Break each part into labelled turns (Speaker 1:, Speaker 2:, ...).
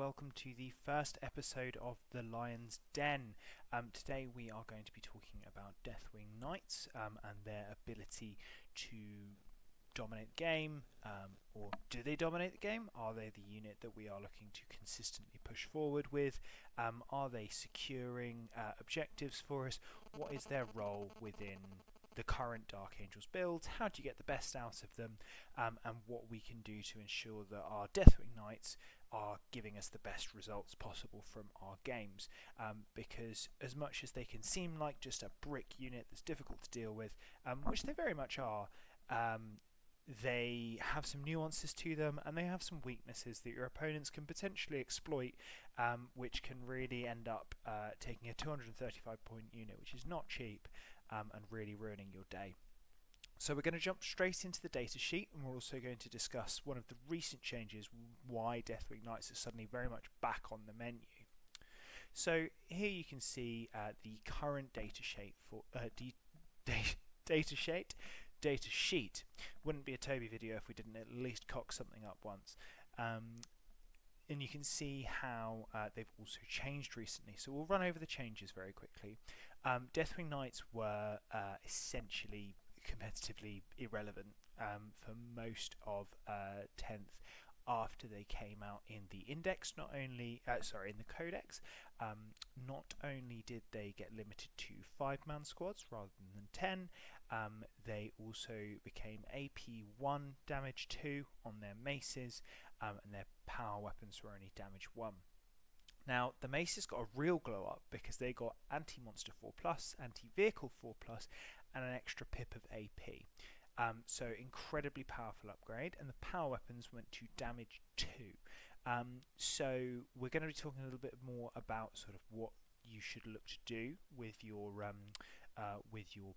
Speaker 1: welcome to the first episode of The Lion's Den. Today we are going to be talking about Deathwing Knights and their ability to dominate the game, or do they dominate the game? Are they the unit that we are looking to consistently push forward with? Are they securing objectives for us? What is their role within the current Dark Angels build? How do you get the best out of them? And what we can do to ensure that our Deathwing Knights are giving us the best results possible from our games, because as much as they can seem like just a brick unit that's difficult to deal with, which they very much are, they have some nuances to them, and they have some weaknesses that your opponents can potentially exploit, which can really end up taking a 235 point unit, which is not cheap, and really ruining your day. So we're going to jump straight into the data sheet, and we're also going to discuss one of the recent changes, why Deathwing Knights are suddenly very much back on the menu. So here you can see the current data sheet for data sheet. Wouldn't be a Toby video if we didn't at least cock something up once. And you can see how they've also changed recently. So we'll run over the changes very quickly. Deathwing Knights were essentially competitively irrelevant for most of 10th after they came out in the index, in the codex. Not only did they get limited to 5-man squads rather than 10, they also became AP1 damage 2 on their maces, and their power weapons were only damage 1. Now, the maces got a real glow up because they got anti-monster 4+, anti-vehicle 4+, and an extra pip of AP. So incredibly powerful upgrade, and the power weapons went to damage 2. So we're going to be talking a little bit more about sort of what you should look to do with your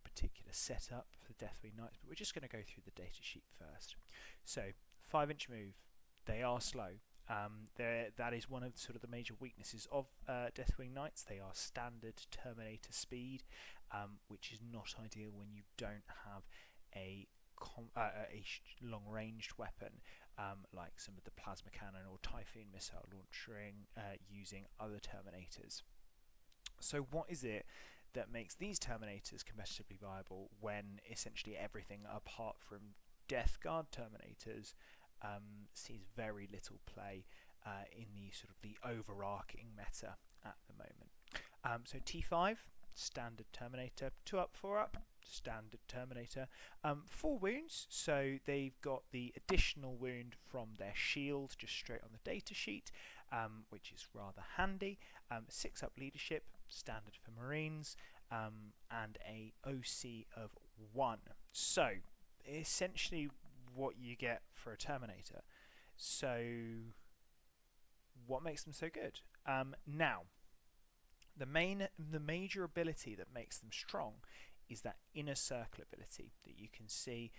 Speaker 1: particular setup for the Deathwing Knights, but we're just going to go through the data sheet first. So 5-inch move, they are slow. That is one of sort of the major weaknesses of Deathwing Knights. They are standard Terminator speed, which is not ideal when you don't have a long-ranged weapon like some of the plasma cannon or Typhoon missile launching using other Terminators. So what is it that makes these Terminators competitively viable when essentially everything apart from Death Guard Terminators sees very little play in the sort of the overarching meta at the moment? So T5, standard Terminator, 2 up, 4 up, standard Terminator. 4 wounds, so they've got the additional wound from their shield just straight on the data sheet, which is rather handy. 6 up leadership, standard for Marines, and a OC of 1. So essentially what you get for a Terminator. So what makes them so good? Now, the major ability that makes them strong is that inner circle ability that you can see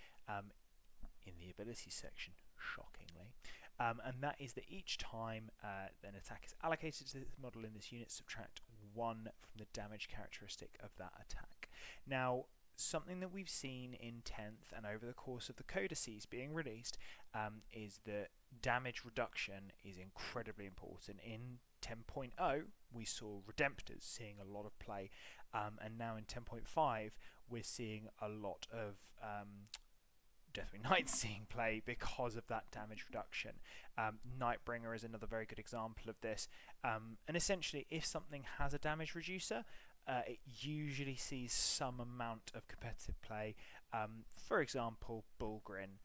Speaker 1: in the ability section, shockingly. And that is that each time an attack is allocated to this model in this unit, subtract 1 from the damage characteristic of that attack. Now, something that we've seen in 10th and over the course of the codices being released is that damage reduction is incredibly important. In 10.0 we saw Redemptors seeing a lot of play, and now in 10.5 we're seeing a lot of Deathwing Knights seeing play because of that damage reduction. Nightbringer is another very good example of this, and essentially if something has a damage reducer, it usually sees some amount of competitive play. For example, Bulgrin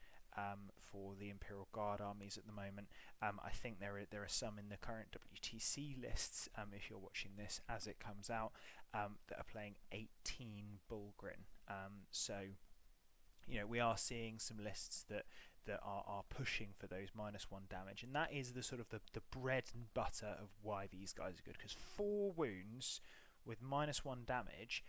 Speaker 1: for the Imperial Guard armies at the moment. I think there are some in the current WTC lists, if you're watching this as it comes out, that are playing 18 Bulgrin. So you know, we are seeing some lists that are pushing for those -1 damage, and that is the sort of the bread and butter of why these guys are good, because 4 wounds with -1 damage,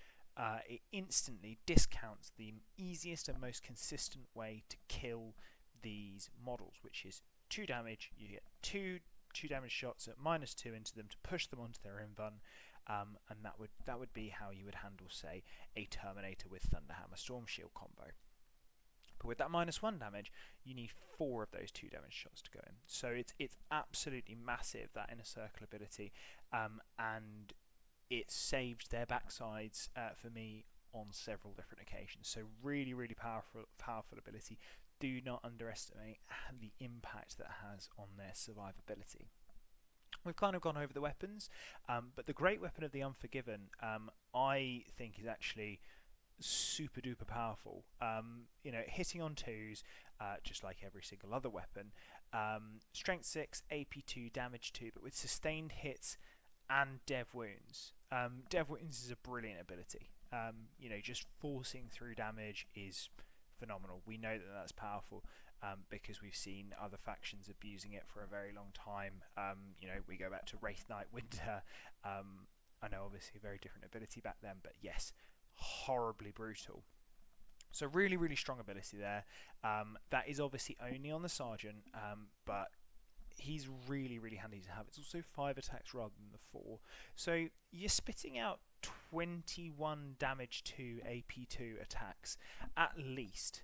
Speaker 1: it instantly discounts the easiest and most consistent way to kill these models, which is 2 damage. You get two damage shots at -2 into them to push them onto their invuln, and that would be how you would handle, say, a Terminator with Thunderhammer Storm Shield combo. But with that -1 damage, you need 4 of those 2 damage shots to go in. So it's absolutely massive, that inner circle ability, and it saved their backsides for me on several different occasions. So really, really powerful ability. Do not underestimate the impact that has on their survivability. We've kind of gone over the weapons, but the great weapon of the Unforgiven, I think, is actually super duper powerful. Hitting on 2s, just like every single other weapon. Strength 6, AP 2, damage 2, but with sustained hits and dev wounds. Dev wounds is a brilliant ability. Just forcing through damage is phenomenal. We know that that's powerful because we've seen other factions abusing it for a very long time. We go back to Wraith Knight Winter. I know obviously a very different ability back then, but yes, horribly brutal. So really, really strong ability there. That is obviously only on the Sergeant, but he's really, really handy to have. It's also 5 attacks rather than the 4. So you're spitting out 21 damage to AP2 attacks at least,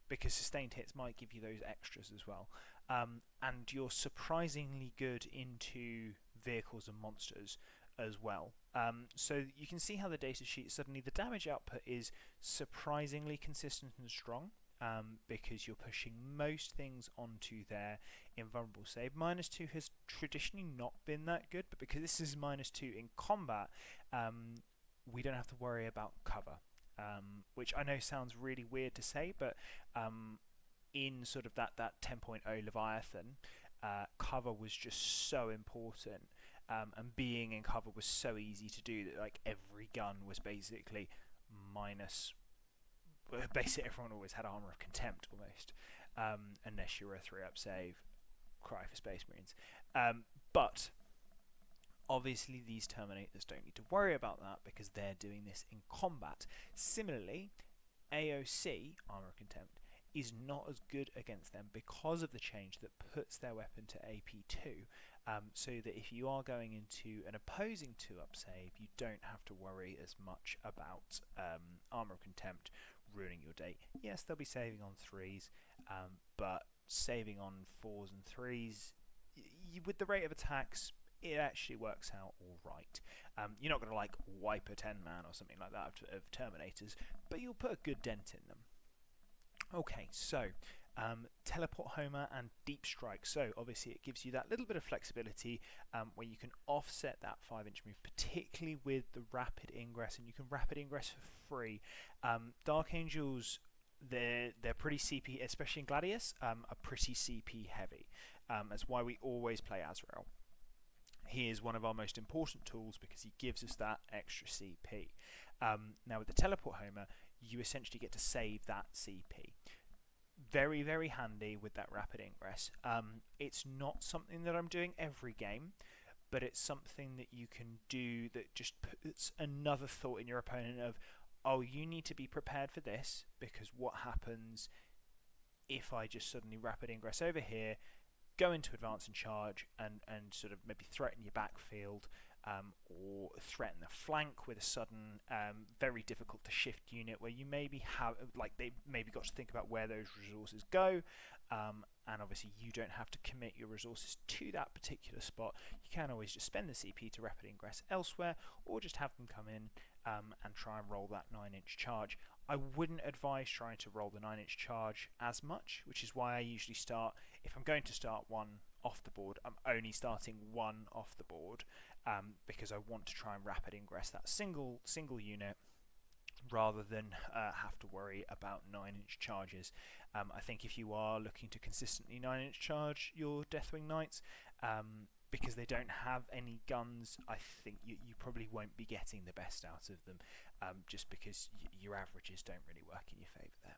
Speaker 1: because sustained hits might give you those extras as well. And you're surprisingly good into vehicles and monsters as well. So you can see how the data sheet, suddenly the damage output is surprisingly consistent and strong, because you're pushing most things onto their invulnerable save. -2 has traditionally not been that good, but because this is -2 in combat, we don't have to worry about cover, which I know sounds really weird to say, but in sort of that 10.0 Leviathan, cover was just so important. And being in cover was so easy to do that like every gun was basically minus. Basically, everyone always had Armor of Contempt almost, unless you were a 3-up save. Cry for Space Marines. But obviously, these Terminators don't need to worry about that because they're doing this in combat. Similarly, AOC, Armor of Contempt, is not as good against them because of the change that puts their weapon to AP2, so that if you are going into an opposing 2-up save, you don't have to worry as much about Armor of Contempt ruining your day. Yes, they'll be saving on 3s, but saving on 4s and 3s, with the rate of attacks, it actually works out all right. You're not going to like wipe a 10-man or something like that of Terminators, but you'll put a good dent in them. Okay, so Teleport Homer and Deep Strike. So obviously it gives you that little bit of flexibility where you can offset that 5-inch move, particularly with the rapid ingress, and you can rapid ingress for free. Dark Angels, they're pretty CP, especially in Gladius, are pretty CP heavy. That's why we always play Azrael. He is one of our most important tools because he gives us that extra CP. Now with the Teleport Homer, you essentially get to save that CP. Very, very handy with that rapid ingress. It's not something that I'm doing every game, but it's something that you can do that just puts another thought in your opponent of, oh, you need to be prepared for this, because what happens if I just suddenly rapid ingress over here, go into advance and charge, and sort of maybe threaten your backfield, or threaten the flank with a sudden, very difficult to shift unit where you maybe have, like, they maybe got to think about where those resources go, and obviously you don't have to commit your resources to that particular spot. You can always just spend the CP to rapid ingress elsewhere, or just have them come in and try and roll that 9-inch charge. I wouldn't advise trying to roll the 9-inch charge as much, which is why I usually start, if I'm going to start one off the board, I'm only starting one off the board, because I want to try and rapid ingress that single unit rather than have to worry about 9-inch charges. I think if you are looking to consistently 9-inch charge your Deathwing Knights, because they don't have any guns, I think you probably won't be getting the best out of them, just because your averages don't really work in your favour there.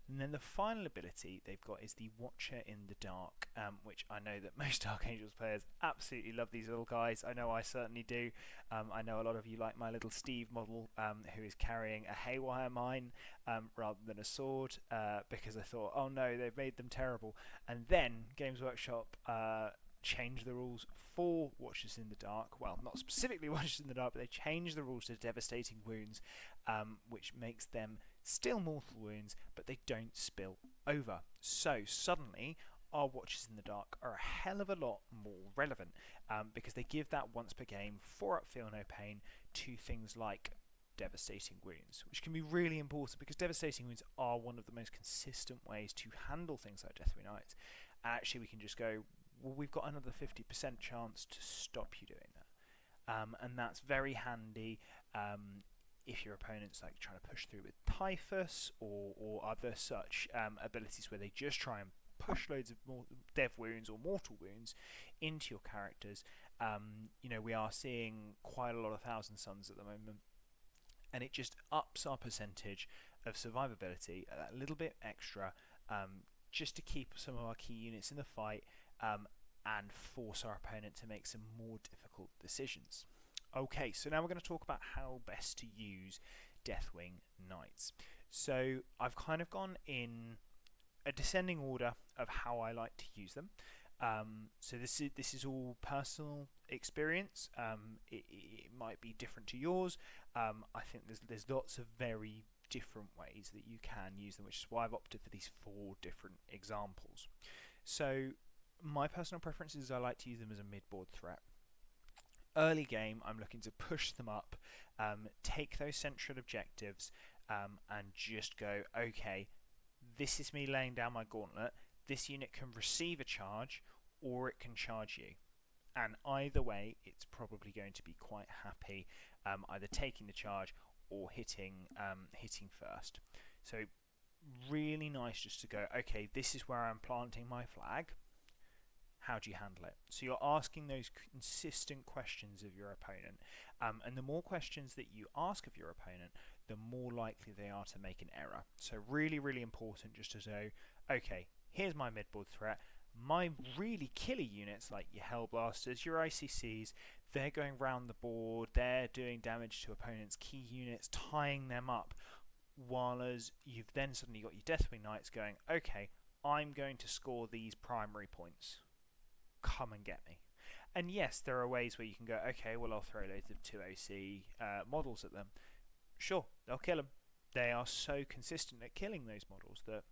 Speaker 1: And then the final ability they've got is the Watcher in the Dark, which I know that most Dark Angels players absolutely love these little guys. I know I certainly do. I know a lot of you like my little Steve model, who is carrying a Haywire Mine rather than a sword, because I thought, oh no, they've made them terrible. And then Games Workshop changed the rules for Watchers in the Dark. Well, not specifically Watchers in the Dark, but they changed the rules to Devastating Wounds, which makes them still mortal wounds, but they don't spill over. So suddenly, our Watches in the Dark are a hell of a lot more relevant, because they give that once per game 4-up feel no pain to things like devastating wounds, which can be really important because devastating wounds are one of the most consistent ways to handle things like Deathwing Knights. Actually, we can just go, well, we've got another 50% chance to stop you doing that, and that's very handy if your opponent's like trying to push through with Typhus or other such abilities where they just try and push loads of more dev wounds or mortal wounds into your characters. We are seeing quite a lot of Thousand Suns at the moment, and it just ups our percentage of survivability a little bit extra, just to keep some of our key units in the fight, and force our opponent to make some more difficult decisions. Okay, so now we're going to talk about how best to use Deathwing Knights. So I've kind of gone in a descending order of how I like to use them. So this is all personal experience. It might be different to yours. I think there's lots of very different ways that you can use them, which is why I've opted for these 4 different examples. So my personal preference is I like to use them as a mid-board threat. Early game, I'm looking to push them up, take those central objectives, and just go, okay, this is me laying down my gauntlet. This unit can receive a charge, or it can charge you. And either way, it's probably going to be quite happy, either taking the charge or hitting first. So really nice just to go, okay, this is where I'm planting my flag. How do you handle it? So you're asking those consistent questions of your opponent, and the more questions that you ask of your opponent, the more likely they are to make an error. So really, really important just to know, okay, here's my mid-board threat. My really killer units like your Hellblasters, your ICCs, they're going round the board, they're doing damage to opponents' key units, tying them up, while as you've then suddenly got your Deathwing Knights going, okay, I'm going to score these primary points. Come and get me. And yes, there are ways where you can go, okay, well, I'll throw loads of 2OC models at them. Sure, they'll kill them. They are so consistent at killing those models that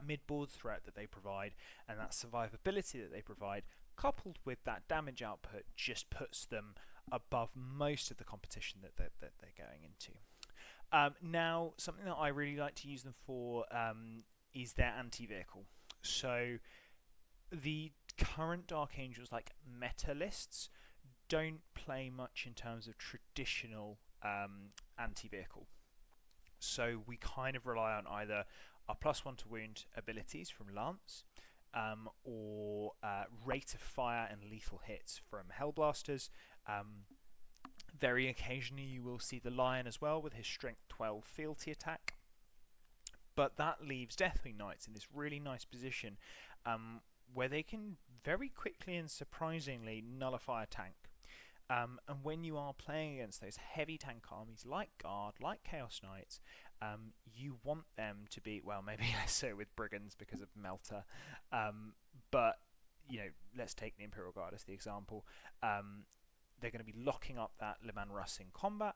Speaker 1: mid-board threat that they provide and that survivability that they provide, coupled with that damage output, just puts them above most of the competition that they're going into. Now, something that I really like to use them for is their anti-vehicle. So the current Dark Angels like meta lists don't play much in terms of traditional anti-vehicle. So we kind of rely on either our +1 to wound abilities from Lance, or rate of fire and lethal hits from Hellblasters. Very occasionally you will see the Lion as well with his strength 12 fealty attack. But that leaves Deathwing Knights in this really nice position where they can very quickly and surprisingly nullify a tank. And when you are playing against those heavy tank armies like Guard, like Chaos Knights, you want them to be, well, maybe less so with Brigands because of Melter, but let's take the Imperial Guard as the example. They're going to be locking up that Le Mans Russ in combat.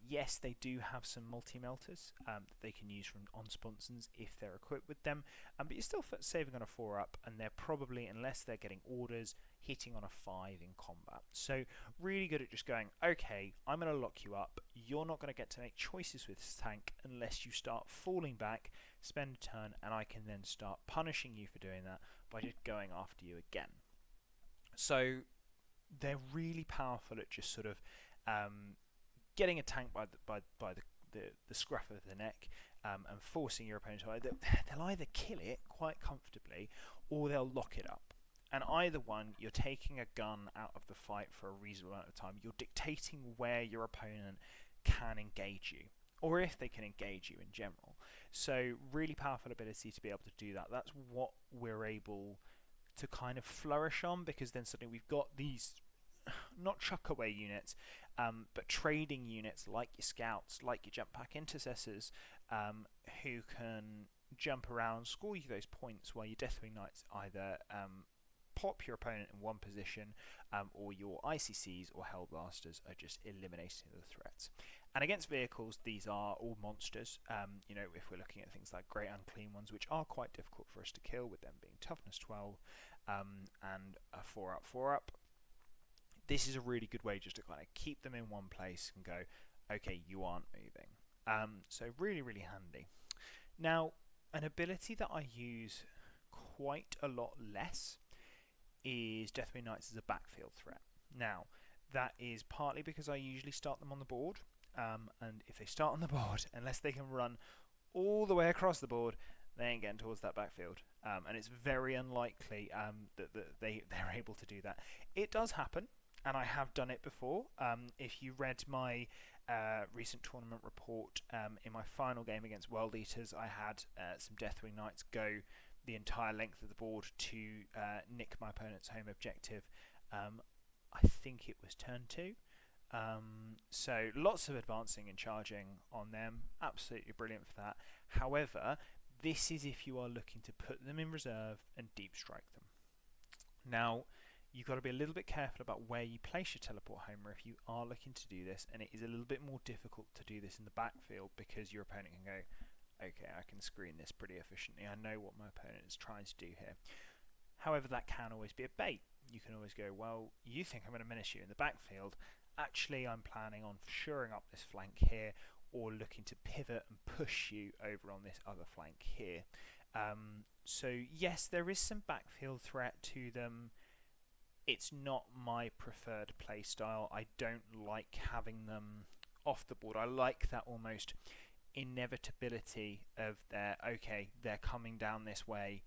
Speaker 1: Yes, they do have some multi-melters that they can use from on sponsons if they're equipped with them, but you're still saving on a 4-up, and they're probably, unless they're getting orders, hitting on a 5 in combat. So really good at just going, okay, I'm going to lock you up. You're not going to get to make choices with this tank unless you start falling back, spend a turn, and I can then start punishing you for doing that by just going after you again. So they're really powerful at just sort of getting a tank by the scruff of the neck, and forcing your opponent to they'll either kill it quite comfortably or they'll lock it up. And either one, you're taking a gun out of the fight for a reasonable amount of time. You're dictating where your opponent can engage you, or if they can engage you in general. So really powerful ability to be able to do that. That's what we're able to kind of flourish on, because then suddenly we've got these not chuck away units, but trading units like your scouts, like your jump pack intercessors, who can jump around, score you those points, while your Deathwing Knights either pop your opponent in one position, or your ICCs or Hellblasters are just eliminating the threats. And against vehicles, these are all monsters. You know, if we're looking at things like Great Unclean Ones, which are quite difficult for us to kill, with them being toughness 12 and a 4 up, 4 up. This is a really good way just to kind of keep them in one place and go, okay, you aren't moving. So really, really handy. Now, an ability that I use quite a lot less is Deathwing Knights as a backfield threat. Now, that is partly because I usually start them on the board, and if they start on the board, unless they can run all the way across the board, they ain't getting towards that backfield, and it's very unlikely that they're able to do that. It does happen, and I have done it before. If you read my recent tournament report, in my final game against World Eaters, I had some Deathwing Knights go the entire length of the board to nick my opponent's home objective. I think it was turn 2. So lots of advancing and charging on them. Absolutely brilliant for that. However, this is if you are looking to put them in reserve and deep strike them. Now, you've got to be a little bit careful about where you place your teleport homer if you are looking to do this, and it is a little bit more difficult to do this in the backfield because your opponent can go, okay, I can screen this pretty efficiently. I know what my opponent is trying to do here. However, that can always be a bait. You can always go, well, you think I'm going to menace you in the backfield. Actually, I'm planning on shoring up this flank here, or looking to pivot and push you over on this other flank here. So yes, there is some backfield threat to them. It's not my preferred play style. I don't like having them off the board. I like that almost inevitability of they're coming down this way.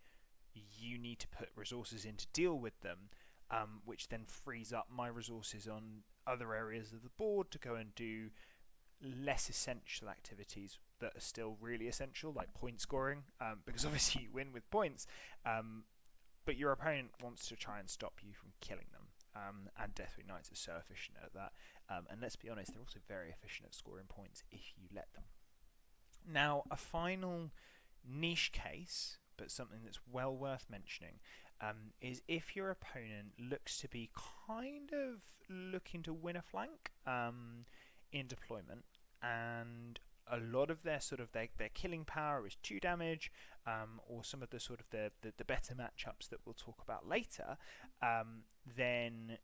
Speaker 1: You need to put resources in to deal with them, which then frees up my resources on other areas of the board to go and do less essential activities that are still really essential, like point scoring, because obviously you win with points, but your opponent wants to try and stop you from killing them, and Deathwing Knights are so efficient at that, and let's be honest, they're also very efficient at scoring points if you let them. Now, a final niche case, but something that's well worth mentioning, is if your opponent looks to be kind of looking to win a flank in deployment, and a lot of their their killing power is 2 damage, or some of the the better matchups that we'll talk about later, then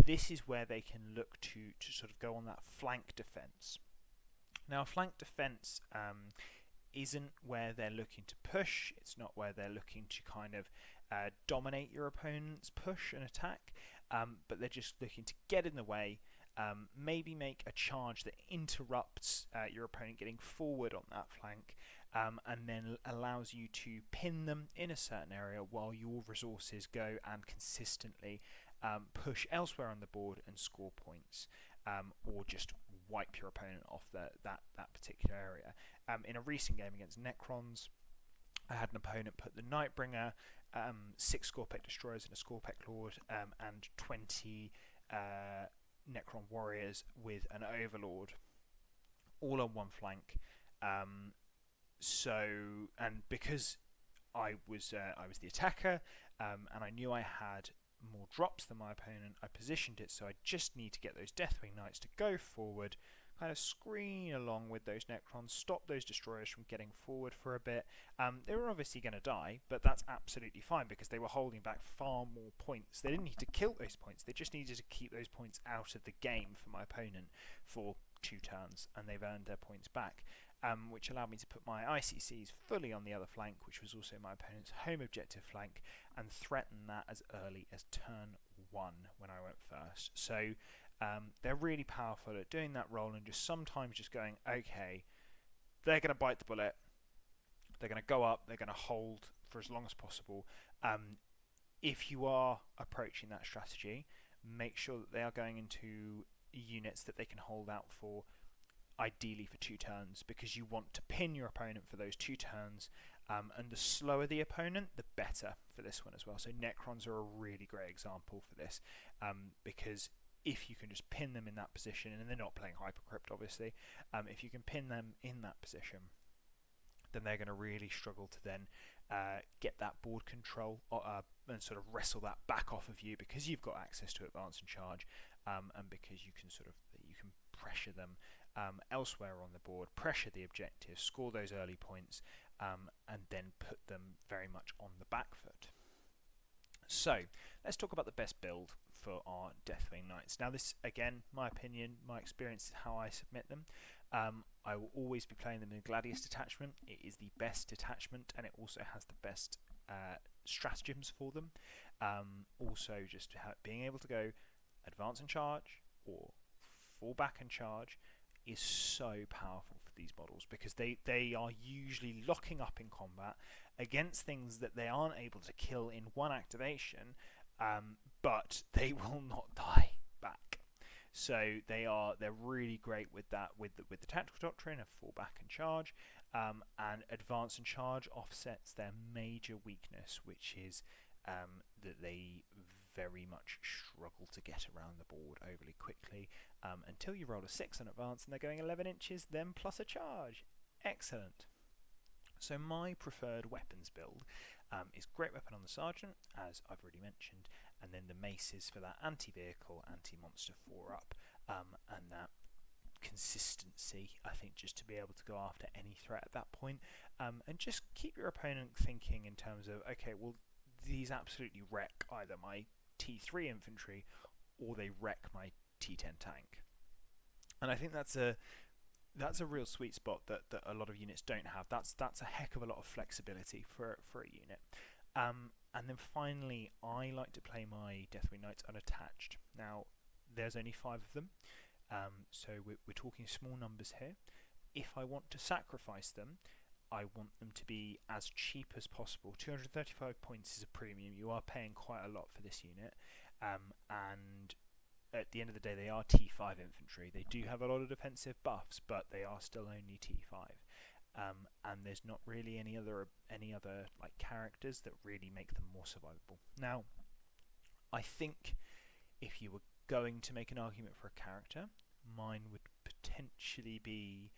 Speaker 1: this is where they can look to sort of go on that flank defense. Now, flank defense isn't where they're looking to push. It's not where they're looking to kind of dominate your opponent's push and attack, but they're just looking to get in the way, maybe make a charge that interrupts your opponent getting forward on that flank, and then allows you to pin them in a certain area while your resources go and consistently push elsewhere on the board and score points, or just wipe your opponent off that particular area. In a recent game against Necrons, I had an opponent put the Nightbringer, 6 Scorpec Destroyers and a Scorpec Lord, and 20 Necron Warriors with an Overlord, all on one flank. And because I was the attacker, and I knew I had more drops than my opponent, I positioned it so I just need to get those Deathwing Knights to go forward, kind of screen along with those Necrons, stop those Destroyers from getting forward for a bit. They were obviously going to die, but that's absolutely fine because they were holding back far more points. They didn't need to kill those points, they just needed to keep those points out of the game for my opponent for 2 turns, and they've earned their points back, which allowed me to put my ICCs fully on the other flank, which was also my opponent's home objective flank, and threaten that as early as turn 1 when I went first. So they're really powerful at doing that role, and just sometimes just going, okay, they're going to bite the bullet, they're going to go up, they're going to hold for as long as possible. If you are approaching that strategy, make sure that they are going into units that they can hold out for, ideally for 2 turns, because you want to pin your opponent for those 2 turns, and the slower the opponent, the better for this one as well. So Necrons are a really great example for this, because if you can just pin them in that position, and they're not playing Hypercrypt obviously, if you can pin them in that position, then they're going to really struggle to then get that board control and sort of wrestle that back off of you, because you've got access to advance and charge, and because you can pressure them elsewhere on the board, pressure the objective, score those early points, and then put them very much on the back foot. So let's talk about the best build for our Deathwing Knights. Now this, again, my opinion, my experience is how I submit them. I will always be playing them in Gladius detachment. It is the best detachment, and it also has the best stratagems for them. Also, just being able to go advance and charge or fall back and charge is so powerful for these models, because they are usually locking up in combat against things that they aren't able to kill in one activation, but they will not die back. So they're really great with that, with the tactical doctrine of fall back and charge, and advance and charge offsets their major weakness, which is that they very much struggle to get around the board overly quickly, until you roll a 6 on advance and they're going 11 inches, then plus a charge. Excellent. So my preferred weapons build is Great Weapon on the Sergeant, as I've already mentioned, and then the maces for that anti-vehicle, anti-monster 4-up, and that consistency, I think, just to be able to go after any threat at that point, and just keep your opponent thinking in terms of, okay, well, these absolutely wreck either my T3 infantry or they wreck my T10 tank. And I think that's a real sweet spot that a lot of units don't have. That's a heck of a lot of flexibility for a unit. And then finally, I like to play my Deathwing Knights unattached. Now, there's only 5 of them, so we're talking small numbers here. If I want to sacrifice them, I want them to be as cheap as possible. 235 points is a premium. You are paying quite a lot for this unit, and at the end of the day, they are T5 infantry. They do have a lot of defensive buffs, but they are still only T5. And there's not really any other like characters that really make them more survivable. Now, I think if you were going to make an argument for a character, mine would potentially be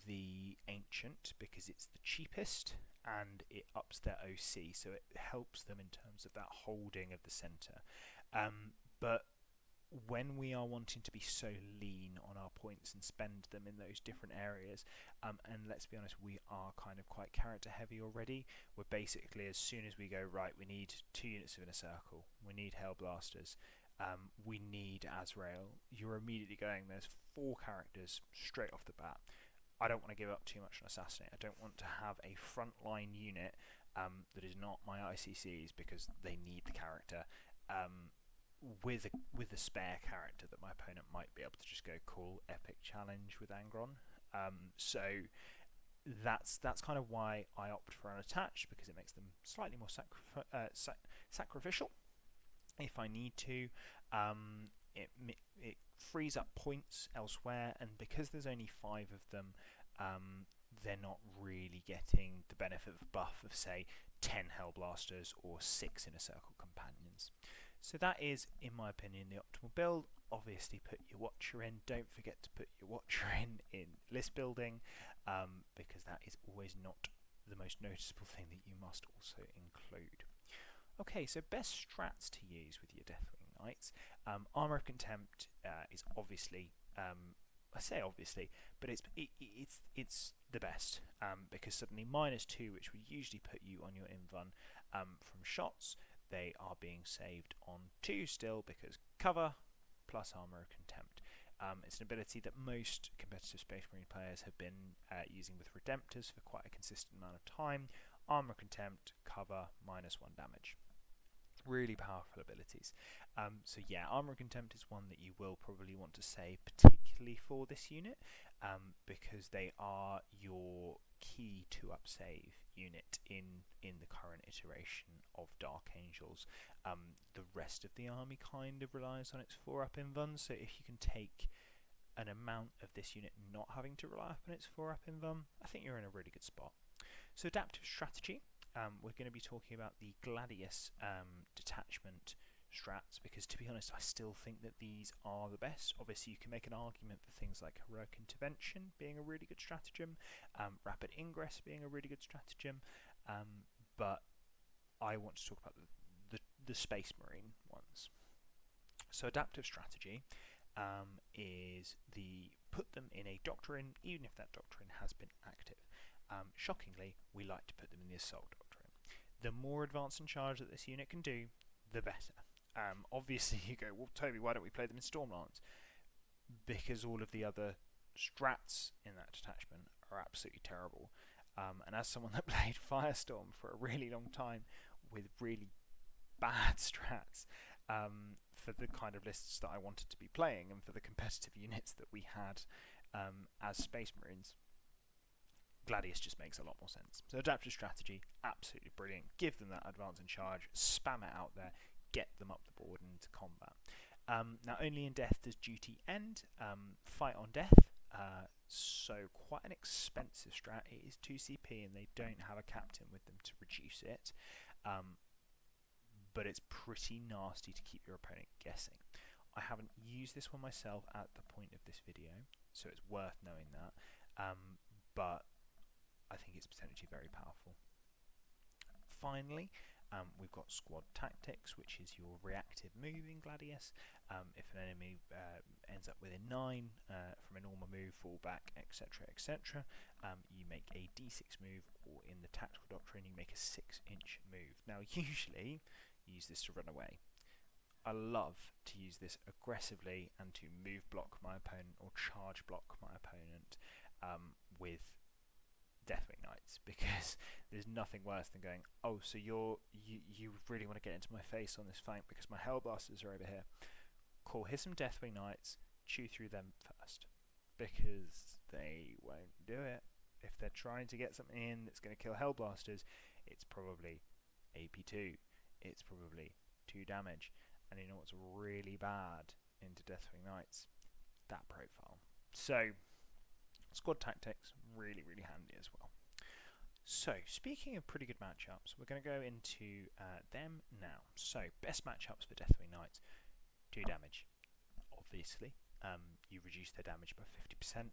Speaker 1: the Ancient, because it's the cheapest and it ups their OC, so it helps them in terms of that holding of the centre. But when we are wanting to be so lean on our points and spend them in those different areas, and let's be honest, we are kind of quite character heavy already. We're basically, as soon as we go, right, we need 2 units within a circle, we need Hellblasters, we need Azrael, you're immediately going, there's 4 characters straight off the bat. I don't want to give up too much on Assassinate. I don't want to have a frontline unit that is not my ICCs, because they need the character, with a spare character that my opponent might be able to just go, cool, epic challenge with Angron. So that's kind of why I opt for unattached, because it makes them slightly more sacrificial if I need to. It frees up points elsewhere, and because there's only 5 of them, they're not really getting the benefit of buff of, say, 10 Hellblasters or 6 Inner Circle companions. So that is, in my opinion, the optimal build. Obviously, put your Watcher in. Don't forget to put your Watcher in list building, because that is always not the most noticeable thing that you must also include. Okay, so best strats to use with your Deathwing Knights. Armour of Contempt is obviously, I say obviously, but it's the best, because suddenly -2, which would usually put you on your invuln from shots, they are being saved on 2 still, because cover plus Armour of Contempt. It's an ability that most competitive Space Marine players have been using with Redemptors for quite a consistent amount of time. Armour of Contempt, cover, -1 damage. Really powerful abilities. So yeah, Armour of Contempt is one that you will probably want to save, particularly for this unit, because they are your key 2-up save unit in the current iteration of Dark Angels. The rest of the army kind of relies on its 4-up invuln, so if you can take an amount of this unit not having to rely on its 4-up invuln, I think you're in a really good spot. So adaptive strategy. We're going to be talking about the Gladius detachment strats, because to be honest, I still think that these are the best. Obviously, you can make an argument for things like Heroic Intervention being a really good stratagem, Rapid Ingress being a really good stratagem, but I want to talk about the Space Marine ones. So adaptive strategy, is put them in a doctrine, even if that doctrine has been active. Shockingly, we like to put them in the assault doctrine. The more advanced and charge that this unit can do, the better. Obviously, you go, well, Toby, why don't we play them in Stormlance? Because all of the other strats in that detachment are absolutely terrible. And as someone that played Firestorm for a really long time with really bad strats, for the kind of lists that I wanted to be playing and for the competitive units that we had as Space Marines, Gladius just makes a lot more sense. So adaptive strategy, absolutely brilliant. Give them that advance and charge, spam it out there, get them up the board and into combat. Now, only in death does duty end. Fight on death, so quite an expensive strat. It is 2 CP and they don't have a captain with them to reduce it. But it's pretty nasty to keep your opponent guessing. I haven't used this one myself at the point of this video, so it's worth knowing that. But I think it's potentially very powerful. Finally, we've got squad tactics, which is your reactive move in Gladius. If an enemy ends up within 9 from a normal move, fall back, etc., etc., you make a d6 move, or in the tactical doctrine, you make a 6-inch move. Now, usually, you use this to run away. I love to use this aggressively and to move block my opponent or charge block my opponent with Deathwing Knights, because there's nothing worse than going, oh, so you really want to get into my face on this flank because my Hellblasters are over here. Cool, here's some Deathwing Knights, chew through them first, because they won't do it. If they're trying to get something in that's going to kill Hellblasters, it's probably AP2, it's probably 2 damage, and you know what's really bad into Deathwing Knights? That profile. So, squad tactics, really, really handy as well. So, speaking of pretty good matchups, we're going to go into them now. So, best matchups for Deathwing Knights: 2 damage. Obviously, you reduce their damage by 50%.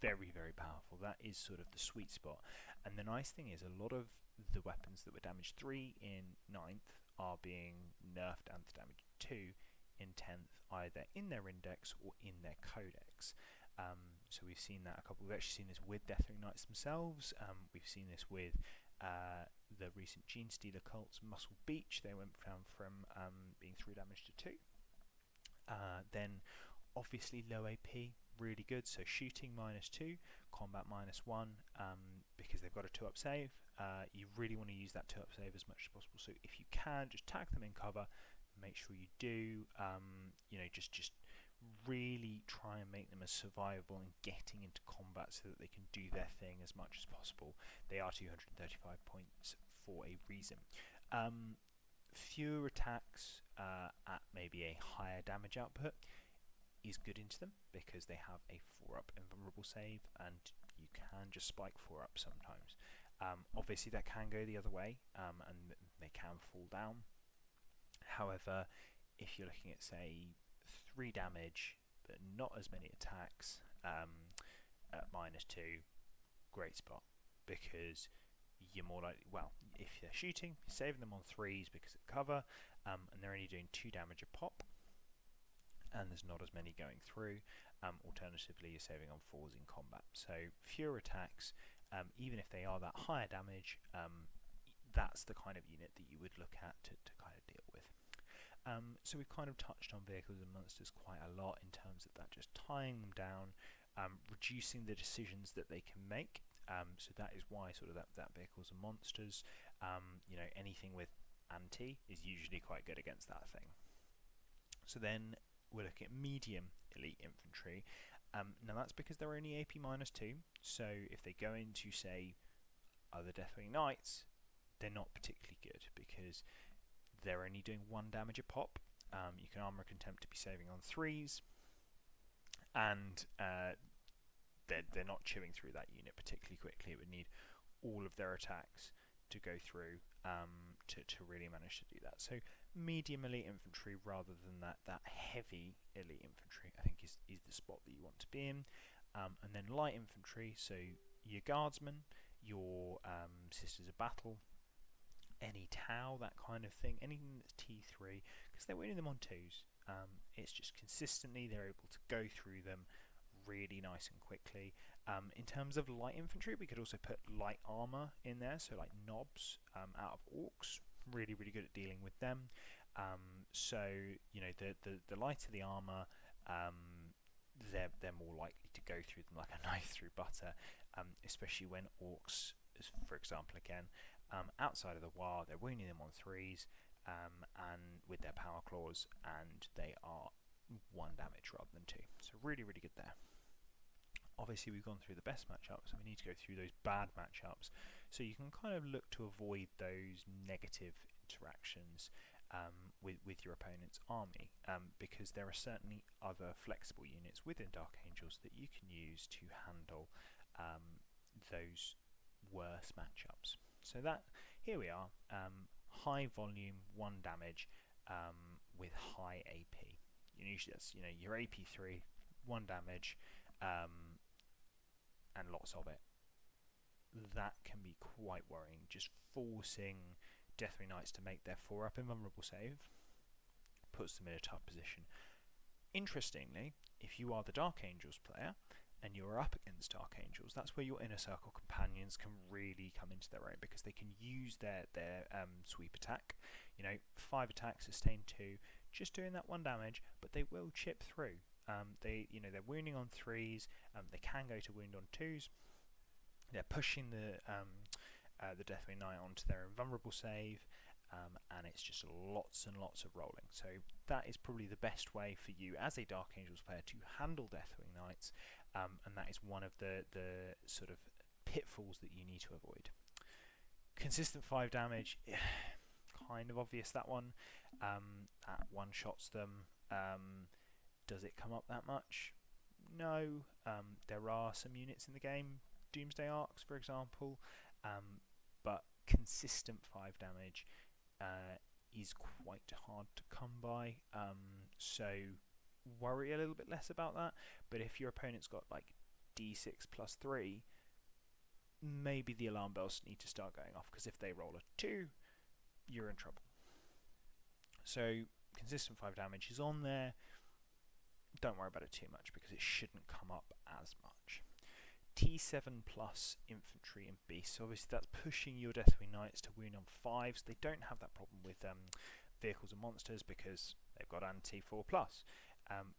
Speaker 1: Very, very powerful. That is sort of the sweet spot. And the nice thing is, a lot of the weapons that were damage 3 in 9th are being nerfed down to damage 2 in 10th, either in their index or in their codex. So we've seen that we've actually seen this with Deathwing Knights themselves. We've seen this with the recent Gene Stealer cults, Muscle Beach. They went down from being 3 damage to 2. Then obviously low AP, really good. So shooting -2, combat -1, because they've got a 2-up save. You really want to use that 2-up save as much as possible. So if you can, just tag them in cover. Make sure you do. You know, just really try and make them as survivable and getting into combat so that they can do their thing as much as possible. They are 235 points for a reason. Fewer attacks at maybe a higher damage output is good into them, because they have a 4-up invulnerable save and you can just spike 4-up sometimes. Obviously that can go the other way, and they can fall down. However, if you're looking at, say, 3 damage but not as many attacks at -2, great spot, because you're more likely, well, if they're shooting, you're saving them on 3s because of cover, and they're only doing 2 damage a pop, and there's not as many going through. Alternatively, you're saving on 4s in combat. So fewer attacks, even if they are that higher damage, that's the kind of unit that you would look at to kind of deal with. So we've kind of touched on vehicles and monsters quite a lot in terms of that, just tying them down, reducing the decisions that they can make. So that is why sort of that vehicles and monsters, you know, anything with anti is usually quite good against that thing. So then we're looking at medium elite infantry. Now that's because they're only AP -2, so if they go into, say, other Deathwing Knights, they're not particularly good because they're only doing 1 damage a pop. You can armor contempt to be saving on 3s, and they're not chewing through that unit particularly quickly. It would need all of their attacks to go through to really manage to do that. So medium elite infantry rather than that heavy elite infantry, I think is the spot that you want to be in. And then light infantry, so your guardsmen, your sisters of battle, any Tau, that kind of thing, anything that's T3, because they're winning them on 2s. It's just consistently they're able to go through them really nice and quickly. In terms of light infantry, we could also put light armor in there, so like knobs out of orcs. Really good at dealing with them. So you know, the lighter the armor, they're more likely to go through them like a knife through butter, especially when orcs, for example, again, outside of the war, they're wounding them on 3s, and with their power claws, and they are 1 damage rather than 2. So really good there. Obviously, we've gone through the best matchups, and we need to go through those bad matchups, so you can kind of look to avoid those negative interactions with your opponent's army, because there are certainly other flexible units within Dark Angels that you can use to handle those worse matchups. So that, here we are, high volume, 1 damage with high AP. Usually that's, you know, your AP 3, 1 damage, and lots of it. That can be quite worrying, just forcing Deathwing Knights to make their 4-up invulnerable save puts them in a tough position. Interestingly, if you are the Dark Angels player and you're up against Dark Angels, that's where your inner circle companions can really come into their own, because they can use their sweep attack. You know, 5 attacks, sustain 2, just doing that 1 damage, but they will chip through. They're wounding on 3s. They can go to wound on 2s. They're pushing the Deathwing Knight onto their invulnerable save, and it's just lots and lots of rolling. So that is probably the best way for you as a Dark Angels player to handle Deathwing Knights, and that is one of the sort of pitfalls that you need to avoid. Consistent 5 damage, kind of obvious, that one. That one-shots them. Does it come up that much? No. There are some units in the game, Doomsday Arcs for example, but consistent 5 damage is quite hard to come by, so worry a little bit less about that. But if your opponent's got like d6 plus 3, maybe the alarm bells need to start going off, because if they roll a 2, you're in trouble. So consistent 5 damage is on there. Don't worry about it too much, because it shouldn't come up as much. T7 plus infantry and beasts, so obviously that's pushing your Deathwing Knights to wound on 5s. They don't have that problem with vehicles and monsters, because they've got anti-4 plus.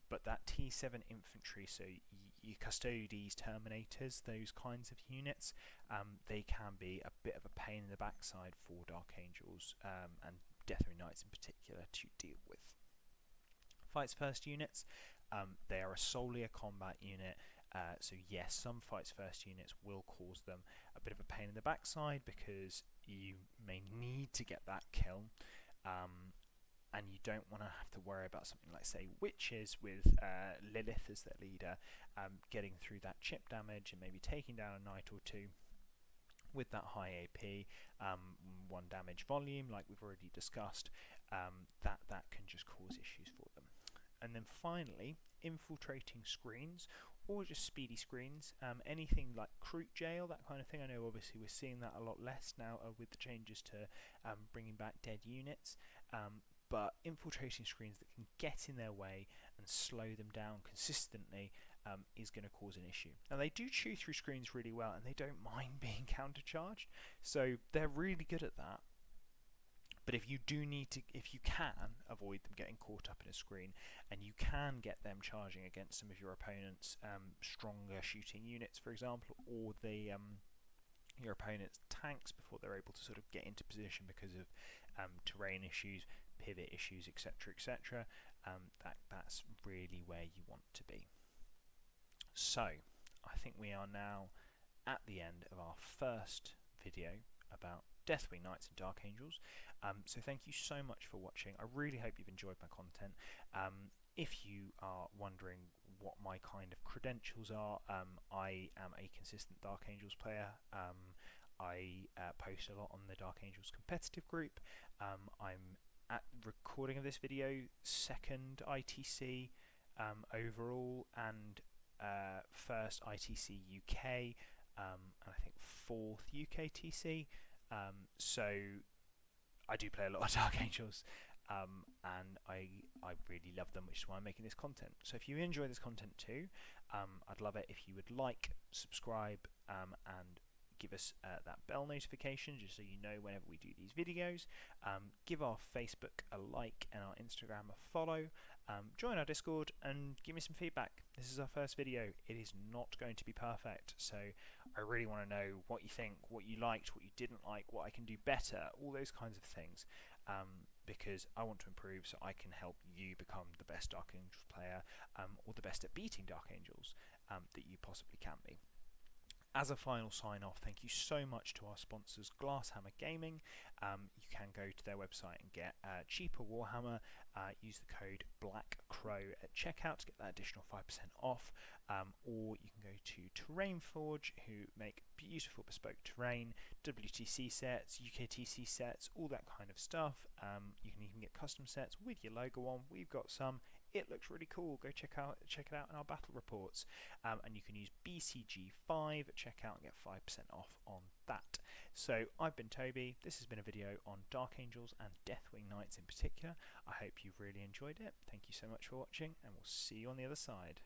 Speaker 1: But that T7 infantry, so your Custodes, Terminators, those kinds of units, they can be a bit of a pain in the backside for Dark Angels and Deathwing Knights in particular to deal with. Fights First units, they are solely a combat unit, so yes, some Fights First units will cause them a bit of a pain in the backside, because you may need to get that kill, and you don't want to have to worry about something like, say, Witches with Lilith as their leader, getting through that chip damage and maybe taking down a knight or 2 with that high AP, 1 damage volume like we've already discussed. That can just cause issues for them. And then finally, infiltrating screens, or just speedy screens, anything like Cruit Jail, that kind of thing. I know obviously we're seeing that a lot less now with the changes to bringing back dead units, but infiltrating screens that can get in their way and slow them down consistently is going to cause an issue. Now, they do chew through screens really well, and they don't mind being countercharged, so they're really good at that. But if you can avoid them getting caught up in a screen, and you can get them charging against some of your opponent's stronger shooting units, for example, or your opponent's tanks before they're able to sort of get into position because of terrain issues, pivot issues, etc., etc., that's really where you want to be. So, I think we are now at the end of our first video about Deathwing Knights and Dark Angels. So thank you so much for watching. I really hope you've enjoyed my content. If you are wondering what my kind of credentials are, I am a consistent Dark Angels player. I post a lot on the Dark Angels competitive group. I'm at recording of this video 2nd ITC overall, and 1st ITC UK, and I think 4th UK TC. So I do play a lot of Dark Angels, and I really love them, which is why I'm making this content. So if you enjoy this content too, I'd love it if you would like, subscribe, and give us that bell notification just so you know whenever we do these videos. Give our Facebook a like and our Instagram a follow. Join our Discord and give me some feedback. This is our first video. It is not going to be perfect, so I really want to know what you think, what you liked, what you didn't like, what I can do better, all those kinds of things, because I want to improve so I can help you become the best Dark Angels player, or the best at beating Dark Angels that you possibly can be. As a final sign off, thank you so much to our sponsors, Glasshammer Gaming. You can go to their website and get cheaper Warhammer. Use the code BlackCrow at checkout to get that additional 5% off. Or you can go to Terrain Forge, who make beautiful bespoke terrain, WTC sets, UKTC sets, all that kind of stuff. You can even get custom sets with your logo on. We've got some. It looks really cool. Go check it out in our battle reports, and you can use BCG5 at checkout and get 5% off on that. So I've been Toby. This has been a video on Dark Angels and Deathwing Knights in particular. I hope you've really enjoyed it. Thank you so much for watching, and we'll see you on the other side.